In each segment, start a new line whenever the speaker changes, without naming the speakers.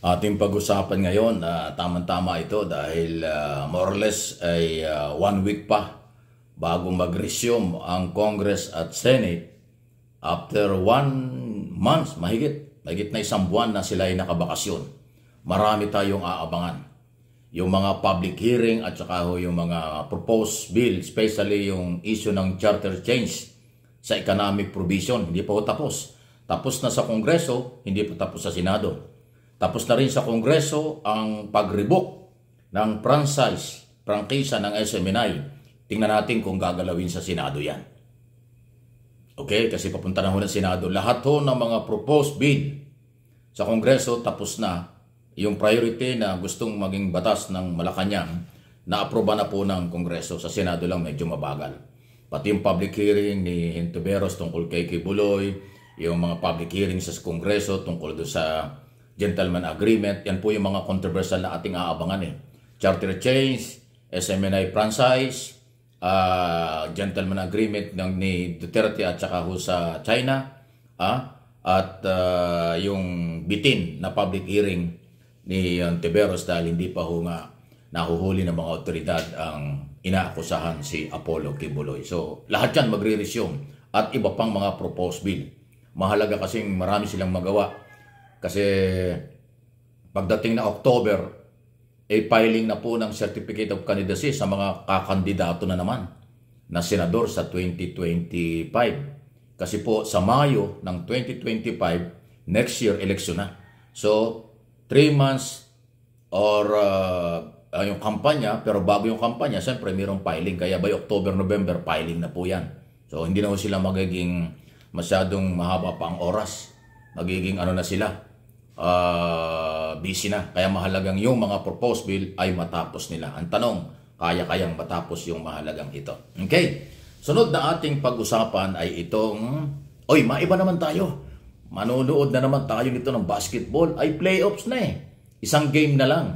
Ating pag-usapan ngayon, tamang-tama ito dahil more or less ay 1 week pa bago mag-resume ang Congress at Senate after 1 month, mahigit na 1 buwan na sila ay nakabakasyon. Marami tayong aabangan. Yung mga public hearing at saka yung mga proposed bill, especially yung issue ng charter change sa economic provision, hindi pa tapos. Tapos na sa Kongreso, hindi pa tapos sa Senado. Tapos na rin sa Kongreso ang pag-revoke ng prangkisa ng SMNI. Tingnan natin kung gagalawin sa Senado yan. Okay, kasi papunta na ho ng Senado. Lahat ho ng mga proposed bill sa Kongreso tapos na. Yung priority na gustong maging batas ng Malacanang na-aproba na po ng Kongreso. Sa Senado lang medyo mabagal. Pati yung public hearing ni Hontiveros tungkol kay Kibuloy, yung mga public hearings sa Kongreso tungkol doon sa gentleman agreement, yan po yung mga controversial na ating aabangan Charter change, SMNI franchise, gentleman agreement ni Duterte at saka ho sa China, at yung bitin na public hearing ni Hontiveros dahil hindi pa ho nga nahuhuli ng mga otoridad ang inaakusahan si Apollo Kibuloy. So lahat yan magre-resume at iba pang mga proposed bill. Mahalaga kasing marami silang magawa. Kasi pagdating na October, filing na po ng Certificate of Candidacy sa mga kakandidato na naman na senador sa 2025. Kasi po sa Mayo ng 2025, next year election na. So 3 months or yung kampanya, pero bago yung kampanya, siyempre mayroong filing. Kaya by October, November, filing na po yan. So hindi na po sila magiging masyadong mahaba pa ang oras. Magiging na sila. Busy na. Kaya mahalagang yung mga proposed bill ay matapos nila. Ang tanong, kaya-kayang matapos yung mahalagang ito. Okay? Sunod na ating pag-usapan ay itong, maiba naman tayo. Manonood na naman tayo nito ng basketball. Ay playoffs na Isang game na lang.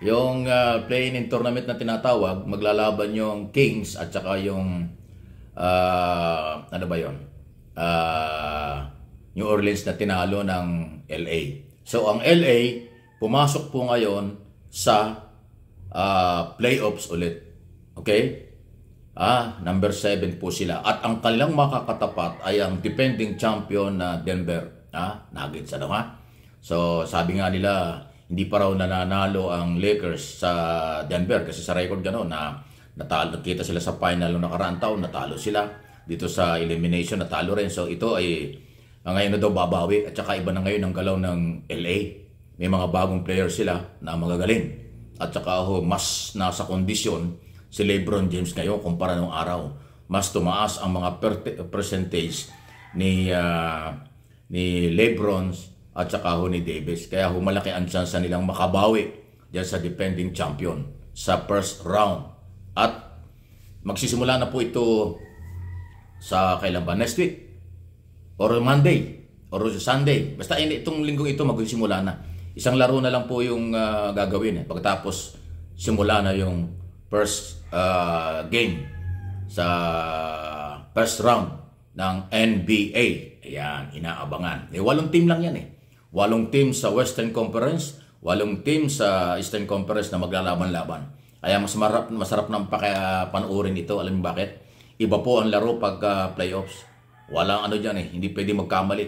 Yung play-in tournament na tinatawag, maglalaban yung Kings at saka yung, New Orleans na tinalo ng LA. So ang LA pumasok po ngayon sa playoffs ulit. Okay? Number 7 po sila. At ang kanilang makakatapat ay ang defending champion na Denver Nuggets. So sabi nga nila hindi pa raw nananalo ang Lakers sa Denver kasi sa record gano'n na natalo, nakita sila sa final noong nakaraang taon, natalo sila. Dito sa elimination natalo rin. So ito ay ngayon na daw babawi at saka iba na ngayon ang galaw ng LA. May mga bagong players sila na magagaling. At saka mas nasa kondisyon si LeBron James ngayon kumpara nung araw. Mas tumaas ang mga percentage ni LeBron at saka ni Davis. Kaya malaki ang chance nilang makabawi dyan sa defending champion sa first round. At magsisimula na po ito sa kailan ba? Next week. Or Monday, or Sunday. Basta itong linggong ito magsisimula na. Isang laro na lang po yung gagawin. Pagkatapos simula na yung first game sa first round ng NBA. Ayan, inaabangan. 8 team lang yan 8 team sa Western Conference, 8 team sa Eastern Conference na maglalaban-laban. Kaya masarap ng panuorin ito. Alam mo bakit? Iba po ang laro pag playoffs. Walang dyan hindi pwede magkamali.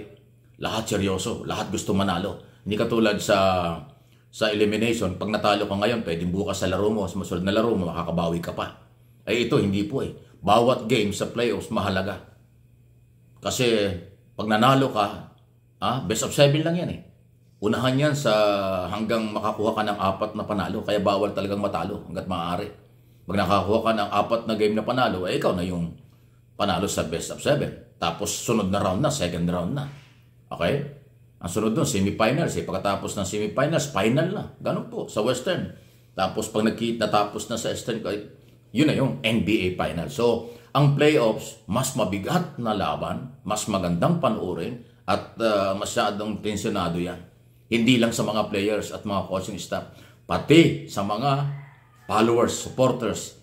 Lahat seryoso, lahat gusto manalo. Hindi katulad sa elimination, pag natalo ka ngayon, pwede bukas sa laro mo, sa masunod na laro mo, makakabawi ka pa. Ito hindi po Bawat game sa playoffs mahalaga. Kasi pag nanalo ka, best of 7 lang yan Unahan yan sa hanggang makakuha ka ng 4 na panalo, kaya bawal talagang matalo hanggat maaari. Pag nakakuha ka ng 4 na game na panalo, ikaw na yung panalo sa best of 7. Tapos sunod na round na, second round na. Okay? Ang sunod doon, semifinals. Pagkatapos ng semifinals, final na. Ganun po, sa Western. Tapos pag natapos na sa Eastern, yun na yung NBA final. So, ang playoffs, mas mabigat na laban, mas magandang panuorin, at masyadong tensionado yan. Hindi lang sa mga players at mga coaching staff, pati sa mga followers, supporters,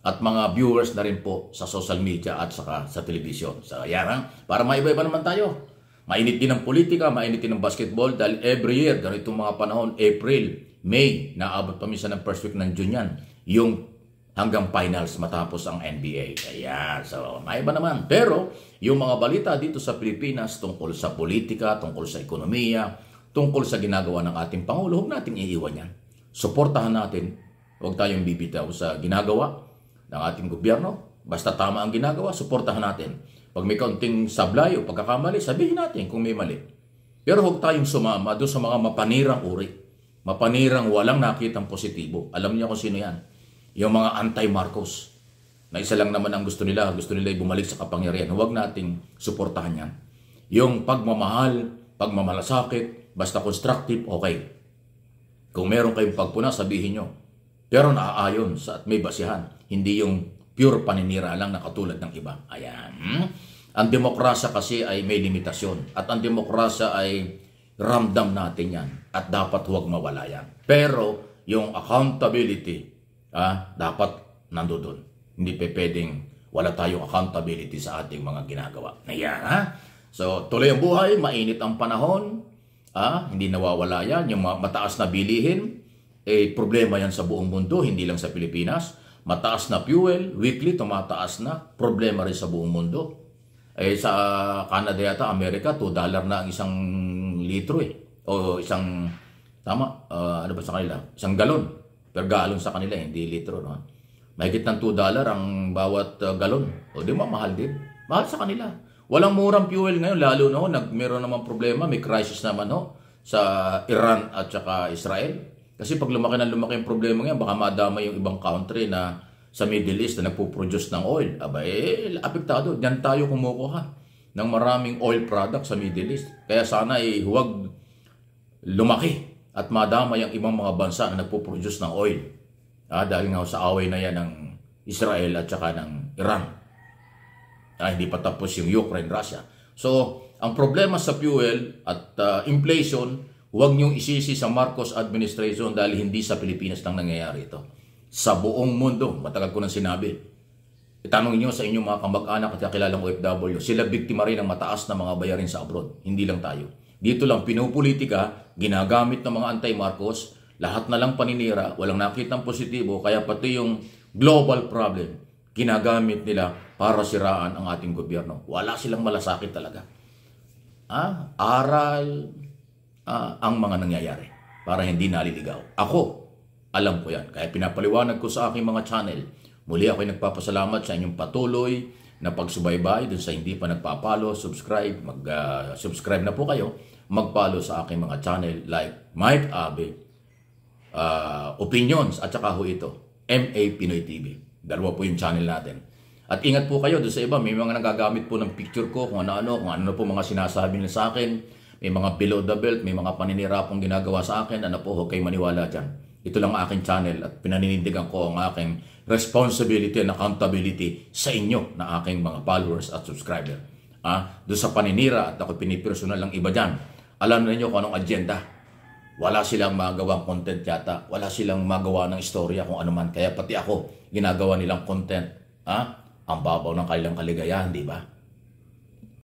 at mga viewers na rin po sa social media at saka sa television. So, yan Para maiba-iba naman tayo. Mainit din ang politika, mainit din ang basketball dahil every year, ganitong mga panahon, April, May, naabot pa minsan ng first week ng June yan, yung hanggang finals matapos ang NBA. Ayan, so maiba naman. Pero yung mga balita dito sa Pilipinas tungkol sa politika, tungkol sa ekonomiya, tungkol sa ginagawa ng ating Pangulo, huwag natin iiwan yan. Suportahan natin, huwag tayong bibitaw sa ginagawa ng ating gobyerno. Basta tama ang ginagawa, suportahan natin. Pag may kaunting sablay o pagkakamali, sabihin natin kung may mali. Pero huwag tayong sumama doon sa mga mapanirang uri. Mapanirang walang nakitang positibo. Alam niyo kung sino yan? Yung mga anti-Marcos. Na isa lang naman ang gusto nila ay bumalik sa kapangyarihan. Huwag nating suportahan yan. Yung pagmamahal, pagmamalasakit, basta constructive, okay. Kung meron kayong pagpuna, sabihin nyo. Pero naaayon sa at may basihan. Hindi yung pure paninira lang na katulad ng iba. Ayan. Ang demokrasya kasi ay may limitasyon. At ang demokrasya ay ramdam natin yan. At dapat huwag mawala yan. Pero yung accountability, dapat nandoon. Hindi pwedeng wala tayong accountability sa ating mga ginagawa. Ayan. So, tuloy ang buhay, mainit ang panahon. Hindi nawawala yan. Yung mataas na bilihin, problema yan sa buong mundo, hindi lang sa Pilipinas. Mataas na fuel, weekly tumataas na, problema rin sa buong mundo. Sa Canada yata, Amerika, $2 na ang isang litro O isang, tama, ano ba sa kanila? Isang galon. Per galon sa kanila, hindi litro. No? Mahigit ng $2 ang bawat galon. O di ba, mahal din. Mahal sa kanila. Walang murang fuel ngayon, lalo meron naman problema, may crisis naman sa Iran at saka Israel. Kasi pag lumaki ang problema ngayon, baka madama yung ibang country na sa Middle East na nagpo-produce ng oil. Apektado. Diyan tayo kumukuha ng maraming oil products sa Middle East. Kaya sana huwag lumaki at madama yung ibang mga bansa na nagpo-produce ng oil. Dahil nga sa away na yan ng Israel at saka ng Iran. Hindi pa tapos yung Ukraine, Russia. So, ang problema sa fuel at inflation, huwag niyong isisi sa Marcos administration dahil hindi sa Pilipinas lang nangyayari ito. Sa buong mundo, matagal ko nang sinabi. Itanong niyo sa inyong mga kamag-anak at kakilalang OFW, sila biktima rin ng mataas na mga bayarin sa abroad. Hindi lang tayo. Dito lang pinupolitika, ginagamit ng mga anti-Marcos, lahat na lang paninira, walang nakitang positibo, kaya pati yung global problem, ginagamit nila para siraan ang ating gobyerno. Wala silang malasakit talaga. Aral ang mga nangyayari para hindi naliligaw. Ako, alam ko yan. Kaya pinapaliwanag ko sa aking mga channel. Muli ako'y nagpapasalamat sa inyong patuloy na pagsubaybay dun sa hindi pa nagpapalo, subscribe. Mag-subscribe na po kayo. Mag-follow sa aking mga channel like Mike Abe, Opinions at saka ito, MA Pinoy TV. Dalawa po yung channel natin. At ingat po kayo doon sa iba. May mga nagagamit po ng picture ko kung ano po mga sinasabi nila sa akin. May mga below the belt, may mga paninira pong ginagawa sa akin. Huwag kayo maniwala dyan. Ito lang ang aking channel at pinaninindigan ko ang aking responsibility and accountability sa inyo na aking mga followers at subscriber. Doon sa paninira at ako pinipersonal lang iba dyan. Alam niyo kung anong agenda. Wala silang magawang content yata. Wala silang magawa ng istorya kung ano man. Kaya pati ako, ginagawa nilang content. Ang babaw ng kanilang kaligayahan, di ba?